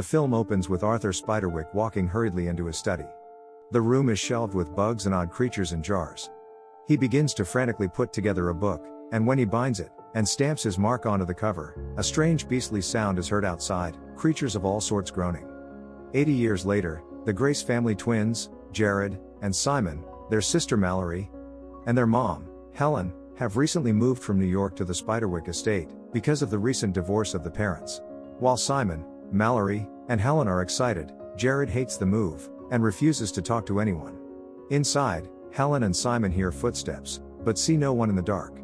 The film opens with Arthur Spiderwick walking hurriedly into his study. The room is shelved with bugs and odd creatures in jars. He begins to frantically put together a book, and when he binds it, and stamps his mark onto the cover, a strange beastly sound is heard outside, creatures of all sorts groaning. 80 years later, the Grace family twins, Jared and Simon, their sister Mallory, and their mom, Helen, have recently moved from New York to the Spiderwick estate, because of the recent divorce of the parents. While Simon, Mallory, and Helen are excited, Jared hates the move, and refuses to talk to anyone. Inside, Helen and Simon hear footsteps, but see no one in the dark.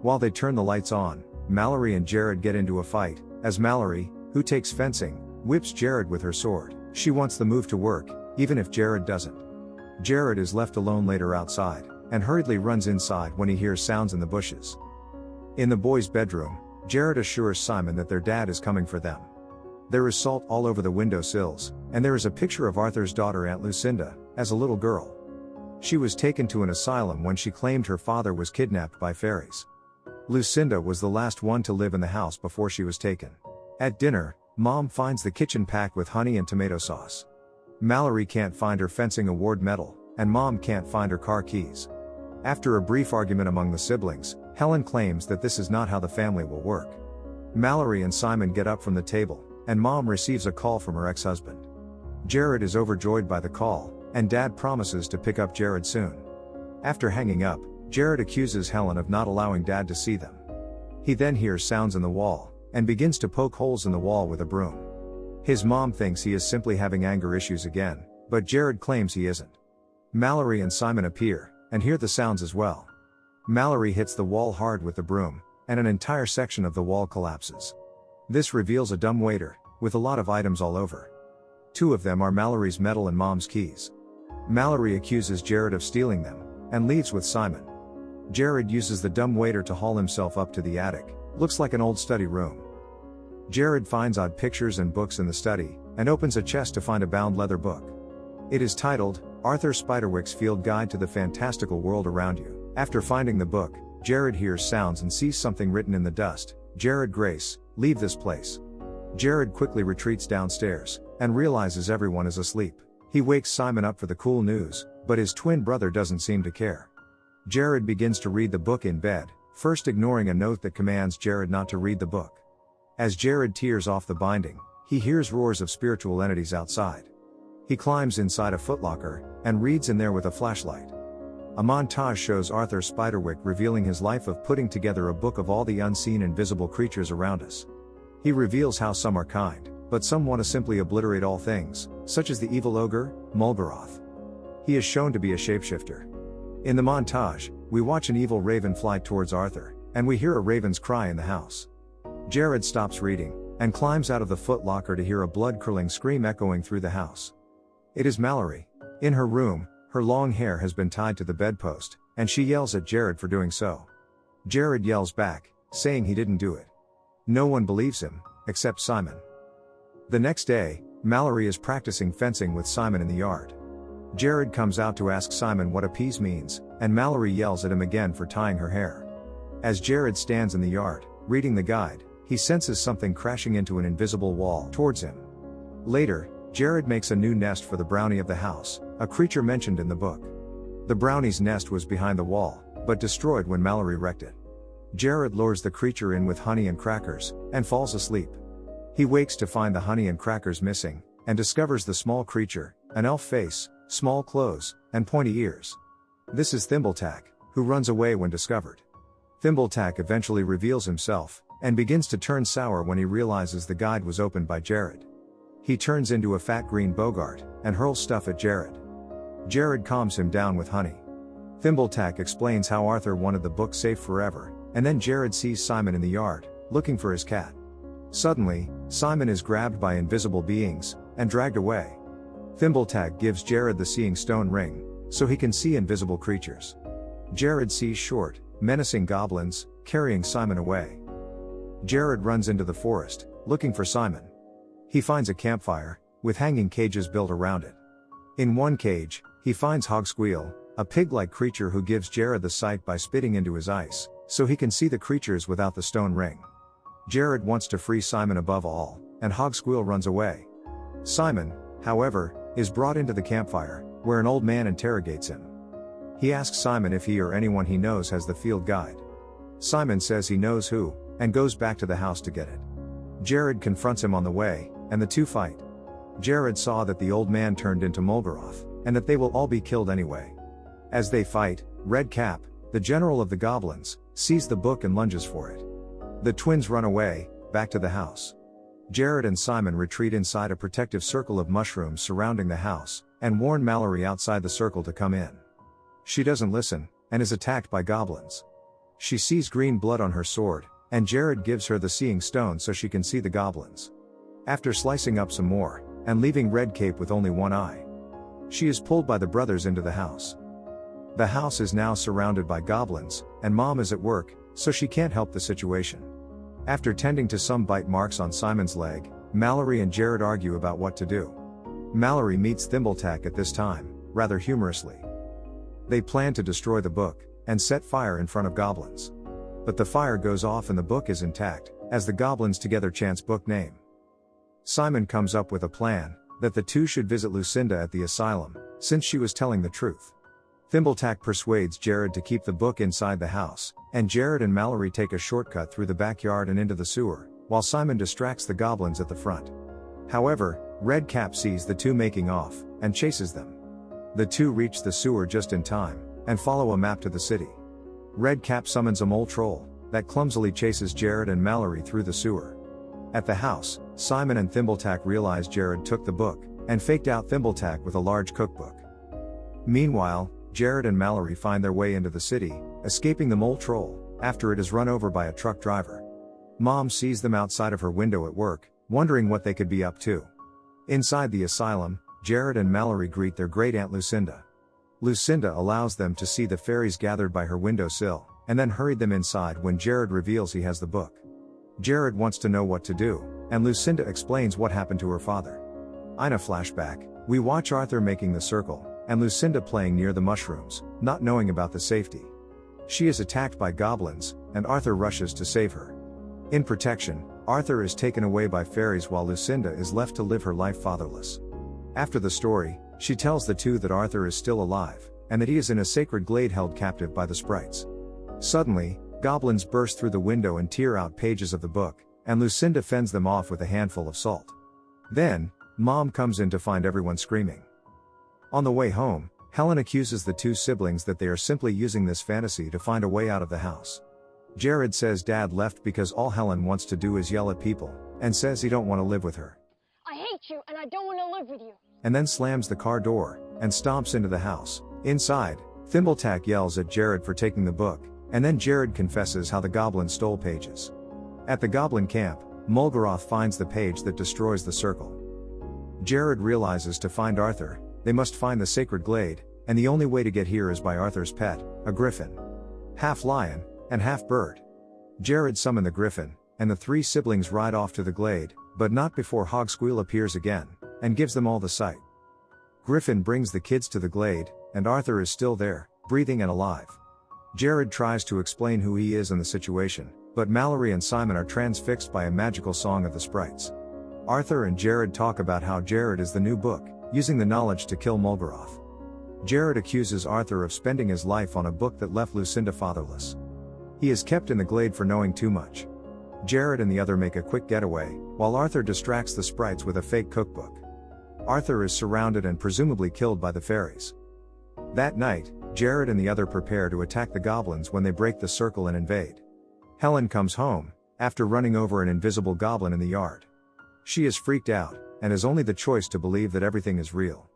While they turn the lights on, Mallory and Jared get into a fight, as Mallory, who takes fencing, whips Jared with her sword. She wants the move to work, even if Jared doesn't. Jared is left alone later outside, and hurriedly runs inside when he hears sounds in the bushes. In the boys' bedroom, Jared assures Simon that their dad is coming for them. There is salt all over the windowsills, and there is a picture of Arthur's daughter Aunt Lucinda, as a little girl. She was taken to an asylum when she claimed her father was kidnapped by fairies. Lucinda was the last one to live in the house before she was taken. At dinner, Mom finds the kitchen packed with honey and tomato sauce. Mallory can't find her fencing award medal, and Mom can't find her car keys. After a brief argument among the siblings, Helen claims that this is not how the family will work. Mallory and Simon get up from the table, and Mom receives a call from her ex-husband. Jared is overjoyed by the call, and Dad promises to pick up Jared soon. After hanging up, Jared accuses Helen of not allowing Dad to see them. He then hears sounds in the wall, and begins to poke holes in the wall with a broom. His mom thinks he is simply having anger issues again, but Jared claims he isn't. Mallory and Simon appear, and hear the sounds as well. Mallory hits the wall hard with the broom, and an entire section of the wall collapses. This reveals a dumbwaiter, with a lot of items all over. 2 of them are Mallory's medal and Mom's keys. Mallory accuses Jared of stealing them, and leaves with Simon. Jared uses the dumbwaiter to haul himself up to the attic. Looks like an old study room. Jared finds odd pictures and books in the study, and opens a chest to find a bound leather book. It is titled, Arthur Spiderwick's Field Guide to the Fantastical World Around You. After finding the book, Jared hears sounds and sees something written in the dust. Jared, Grace, leave this place. Jared quickly retreats downstairs, and realizes everyone is asleep. He wakes Simon up for the cool news, but his twin brother doesn't seem to care. Jared begins to read the book in bed, first ignoring a note that commands Jared not to read the book. As Jared tears off the binding, he hears roars of spiritual entities outside. He climbs inside a footlocker, and reads in there with a flashlight. A montage shows Arthur Spiderwick revealing his life of putting together a book of all the unseen and visible creatures around us. He reveals how some are kind, but some want to simply obliterate all things, such as the evil ogre, Mulgaroth. He is shown to be a shapeshifter. In the montage, we watch an evil raven fly towards Arthur, and we hear a raven's cry in the house. Jared stops reading, and climbs out of the footlocker to hear a blood-curdling scream echoing through the house. It is Mallory. In her room, her long hair has been tied to the bedpost, and she yells at Jared for doing so. Jared yells back, saying he didn't do it. No one believes him, except Simon. The next day, Mallory is practicing fencing with Simon in the yard. Jared comes out to ask Simon what appease means, and Mallory yells at him again for tying her hair. As Jared stands in the yard, reading the guide, he senses something crashing into an invisible wall towards him. Later, Jared makes a new nest for the brownie of the house, a creature mentioned in the book. The brownie's nest was behind the wall, but destroyed when Mallory wrecked it. Jared lures the creature in with honey and crackers, and falls asleep. He wakes to find the honey and crackers missing, and discovers the small creature, an elf face, small clothes, and pointy ears. This is Thimbletack, who runs away when discovered. Thimbletack eventually reveals himself, and begins to turn sour when he realizes the guide was opened by Jared. He turns into a fat green Bogart, and hurls stuff at Jared. Jared calms him down with honey. Thimbletack explains how Arthur wanted the book safe forever, and then Jared sees Simon in the yard, looking for his cat. Suddenly, Simon is grabbed by invisible beings, and dragged away. Thimbletack gives Jared the seeing stone ring, so he can see invisible creatures. Jared sees short, menacing goblins, carrying Simon away. Jared runs into the forest, looking for Simon. He finds a campfire, with hanging cages built around it. In one cage, he finds Hogsqueal, a pig-like creature who gives Jared the sight by spitting into his ice, so he can see the creatures without the stone ring. Jared wants to free Simon above all, and Hogsqueal runs away. Simon, however, is brought into the campfire, where an old man interrogates him. He asks Simon if he or anyone he knows has the field guide. Simon says he knows who, and goes back to the house to get it. Jared confronts him on the way, and the two fight. Jared saw that the old man turned into Molgaroth, and that they will all be killed anyway. As they fight, Red Cap, the general of the goblins, sees the book and lunges for it. The twins run away, back to the house. Jared and Simon retreat inside a protective circle of mushrooms surrounding the house, and warn Mallory outside the circle to come in. She doesn't listen, and is attacked by goblins. She sees green blood on her sword, and Jared gives her the seeing stone so she can see the goblins. After slicing up some more, and leaving Red Cape with only one eye, she is pulled by the brothers into the house. The house is now surrounded by goblins, and Mom is at work, so she can't help the situation. After tending to some bite marks on Simon's leg, Mallory and Jared argue about what to do. Mallory meets Thimbletack at this time, rather humorously. They plan to destroy the book, and set fire in front of goblins. But the fire goes off and the book is intact, as the goblins together chants book name. Simon comes up with a plan, that the two should visit Lucinda at the asylum, since she was telling the truth. Thimbletack persuades Jared to keep the book inside the house, and Jared and Mallory take a shortcut through the backyard and into the sewer, while Simon distracts the goblins at the front. However, Red Cap sees the two making off, and chases them. The two reach the sewer just in time, and follow a map to the city. Red Cap summons a mole troll, that clumsily chases Jared and Mallory through the sewer. At the house, Simon and Thimbletack realize Jared took the book, and faked out Thimbletack with a large cookbook. Meanwhile, Jared and Mallory find their way into the city, escaping the mole troll, after it is run over by a truck driver. Mom sees them outside of her window at work, wondering what they could be up to. Inside the asylum, Jared and Mallory greet their great-aunt Lucinda. Lucinda allows them to see the fairies gathered by her windowsill, and then hurried them inside when Jared reveals he has the book. Jared wants to know what to do, and Lucinda explains what happened to her father. In a flashback, we watch Arthur making the circle, and Lucinda playing near the mushrooms, not knowing about the safety. She is attacked by goblins, and Arthur rushes to save her. In protection, Arthur is taken away by fairies while Lucinda is left to live her life fatherless. After the story, she tells the two that Arthur is still alive, and that he is in a sacred glade held captive by the sprites. Suddenly, goblins burst through the window and tear out pages of the book, and Lucinda fends them off with a handful of salt. Then, Mom comes in to find everyone screaming. On the way home, Helen accuses the two siblings that they are simply using this fantasy to find a way out of the house. Jared says Dad left because all Helen wants to do is yell at people, and says he don't want to live with her. I hate you and I don't want to live with you. And then slams the car door, and stomps into the house. Inside, Thimbletack yells at Jared for taking the book, and then Jared confesses how the goblin stole pages. At the goblin camp, Molgaroth finds the page that destroys the circle. Jared realizes to find Arthur, they must find the sacred glade, and the only way to get here is by Arthur's pet, a griffin. Half lion, and half bird. Jared summons the griffin, and the three siblings ride off to the glade, but not before Hogsqueal appears again, and gives them all the sight. Griffin brings the kids to the glade, and Arthur is still there, breathing and alive. Jared tries to explain who he is and the situation, but Mallory and Simon are transfixed by a magical song of the sprites. Arthur and Jared talk about how Jared is the new book, using the knowledge to kill Molgaroth. Jared accuses Arthur of spending his life on a book that left Lucinda fatherless. He is kept in the glade for knowing too much. Jared and the other make a quick getaway, while Arthur distracts the sprites with a fake cookbook. Arthur is surrounded and presumably killed by the fairies. That night, Jared and the other prepare to attack the goblins when they break the circle and invade. Helen comes home, after running over an invisible goblin in the yard. She is freaked out, and has only the choice to believe that everything is real.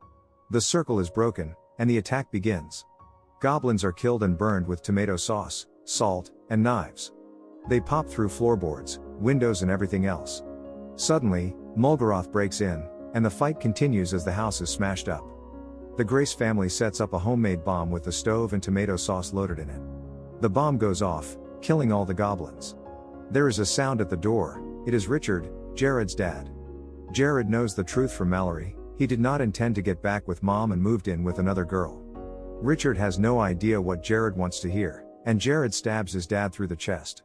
The circle is broken, and the attack begins. Goblins are killed and burned with tomato sauce, salt, and knives. They pop through floorboards, windows and everything else. Suddenly, Molgaroth breaks in, and the fight continues as the house is smashed up. The Grace family sets up a homemade bomb with the stove and tomato sauce loaded in it. The bomb goes off, killing all the goblins. There is a sound at the door. It is Richard, Jared's dad. Jared knows the truth from Mallory. He did not intend to get back with Mom and moved in with another girl. Richard has no idea what Jared wants to hear, and Jared stabs his dad through the chest.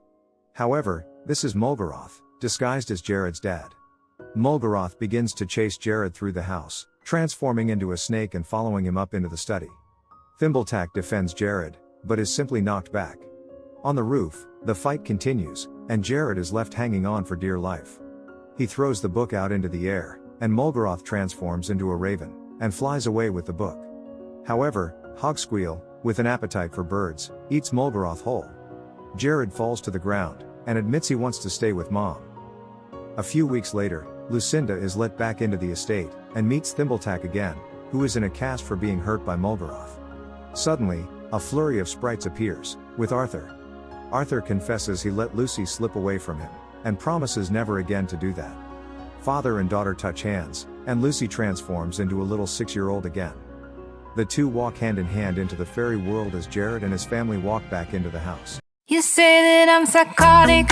However, this is Molgaroth, disguised as Jared's dad. Mulgaroth begins to chase Jared through the house, transforming into a snake and following him up into the study. Thimbletack defends Jared, but is simply knocked back. On the roof, the fight continues, and Jared is left hanging on for dear life. He throws the book out into the air, and Mulgaroth transforms into a raven, and flies away with the book. However, Hogsqueal, with an appetite for birds, eats Mulgaroth whole. Jared falls to the ground, and admits he wants to stay with Mom. A few weeks later, Lucinda is let back into the estate, and meets Thimbletack again, who is in a cast for being hurt by Mulgaroth. Suddenly, a flurry of sprites appears, with Arthur. Arthur confesses he let Lucy slip away from him, and promises never again to do that. Father and daughter touch hands, and Lucy transforms into a little 6-year-old again. The two walk hand in hand into the fairy world as Jared and his family walk back into the house. You say that I'm psychotic,